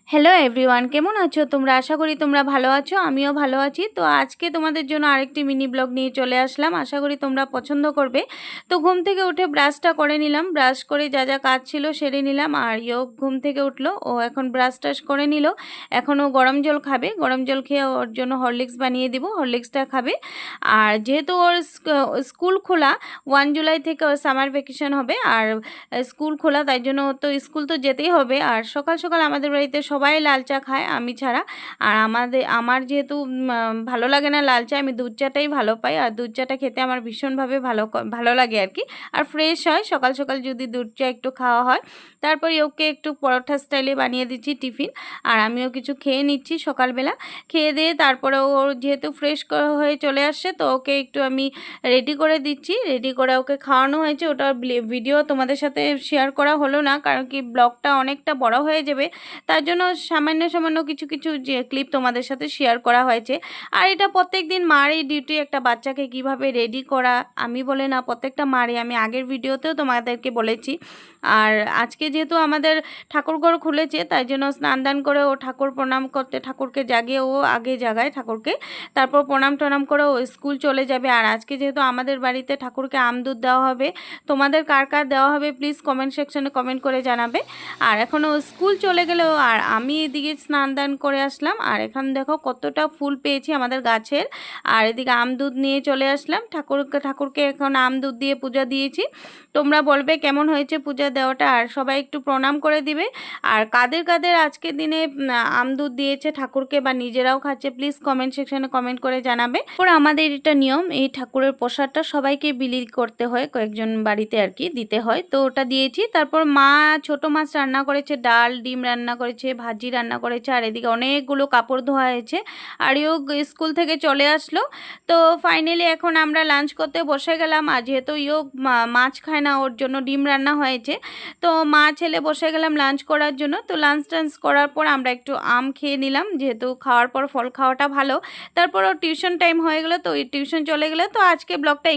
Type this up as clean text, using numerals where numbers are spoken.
Hello everyone, কেমন আছো তোমরা? আশা করি তোমরা ভালো আছো, আমিও ভালো আছি। তো আজকে তোমাদের জন্য আরেকটি মিনি ব্লগ নিয়ে চলে আসলাম। আশা করি তোমরা পছন্দ করবে। তো ঘুম থেকে উঠে ব্রাশটা করে নিলাম, ব্রাশ করে যা যা কাজ ছিল সেরে নিলাম। আর ঘুম থেকে উঠলো, ও এখন ব্রাশ টাশ করে নিল। এখন ও গরম জল খাবে, গরম জল খেয়ে ওর জন্য হরলিক্স বানিয়ে দিব, হরলিক্সটা খাবে। আর যেহেতু ওর স্কুল খোলা, 1 জুলাই থেকে ওর সামার ভ্যাকেশন হবে। আর স্কুল খোলা, তাই জন্য ও তো স্কুল তো যেতেই হবে। আর সকাল সকাল আমাদের বাড়িতে সবাই লাল চা খায়, আমি ছাড়া। আর আমার যেহেতু ভালো লাগে না লাল চা, আমি দুধ চাটাই ভালো পাই। আর দুধ চাটা খেতে আমার ভীষণভাবে ভালো লাগে আর কি। আর ফ্রেশ হয় সকাল সকাল যদি দুধ চা একটু খাওয়া হয়। তারপরে ওকে একটু পরোটা স্টাইলে বানিয়ে দিচ্ছি টিফিন। আর আমিও কিছু খেয়ে নিচ্ছি সকালবেলা। খেয়ে দিয়ে তারপরে ওর যেহেতু ফ্রেশ হয়ে চলে আসছে, তো ওকে একটু আমি রেডি করে দিচ্ছি। রেডি করে ওকে খাওয়ানো হয়েছে। ওটা ভিডিও তোমাদের সাথে শেয়ার করা হলো না, কারণ কি ব্লগটা অনেকটা বড় হয়ে যাবে। তার জন্য সামান্য সামান্য কিছু কিছু যে ক্লিপ তোমাদের সাথে শেয়ার করা হয়েছে। আর এটা প্রত্যেক দিন মারই ডিউটি, একটা বাচ্চাকে কিভাবে রেডি করা। আমি বলে না, প্রত্যেকটা মারই, আমি আগের ভিডিওতেও তোমাদেরকে বলেছি। আর আজকে যেহেতু আমাদের ঠাকুরঘর খুলেছে, তাই জন্য স্নান দান করে ও ঠাকুর প্রণাম করতে, ঠাকুরকে জাগিয়ে ও আগে জাগায় ঠাকুরকে। তারপর প্রণাম টনাম করে ও স্কুল চলে যাবে। আর আজকে যেহেতু আমাদের বাড়িতে ঠাকুরকে আমদুধ দেওয়া হবে, তোমাদের কার কার দেওয়া হবে প্লিজ কমেন্ট সেকশনে কমেন্ট করে জানাবে। আর এখনও স্কুল চলে গেলেও, আর আমি এদিকে স্নান দান করে আসলাম। আর এখন দেখো কতটা ফুল পেয়েছি আমাদের গাছের। আর এদিকে আমদুধ নিয়ে চলে আসলাম, ঠাকুরকে এখন আমদুধ দিয়ে পূজা দিয়েছি। তোমরা বলবে কেমন হয়েছে পূজা দেওয়াটা, আর সবাই একটু প্রণাম করে দিবে। আর কাদের কাদের আজকের দিনে আমদুধ দিয়েছে ঠাকুরকে বা নিজেরাও খাচ্ছে প্লিজ কমেন্ট সেকশনে কমেন্ট করে জানাবে। ওর আমাদের এটা নিয়ম, এই ঠাকুরের প্রসাদটা সবাইকে বিলি করতে হয়, কয়েকজন বাড়িতে আর কি দিতে হয়। তো ওটা দিয়েছি। তারপর মা ছোট মাছ রান্না করেছে, ডাল ডিম রান্না করেছে, ভাজি রান্না করেছে। আর এদিকে অনেকগুলো কাপড় ধোয়া হয়েছে। আর স্কুল থেকে চলে আসলো। তো ফাইনালি এখন আমরা লাঞ্চ করতে বসে গেলাম। আর যেহেতু মাছ খায় না, ওর জন্য ডিম রান্না হয়েছে। তো মা ছেলে বসে গেলাম লাঞ্চ করার জন্য। তো লাঞ্চ টাঞ্চ করার পর আমরা একটু আম খেয়ে নিলাম, যেহেতু খাওয়ার পর ফল খাওয়াটা ভালো। তারপর ওর টিউশন টাইম হয়ে গেলো, তো টিউশন চলে গেলো। তো আজকে ব্লগটা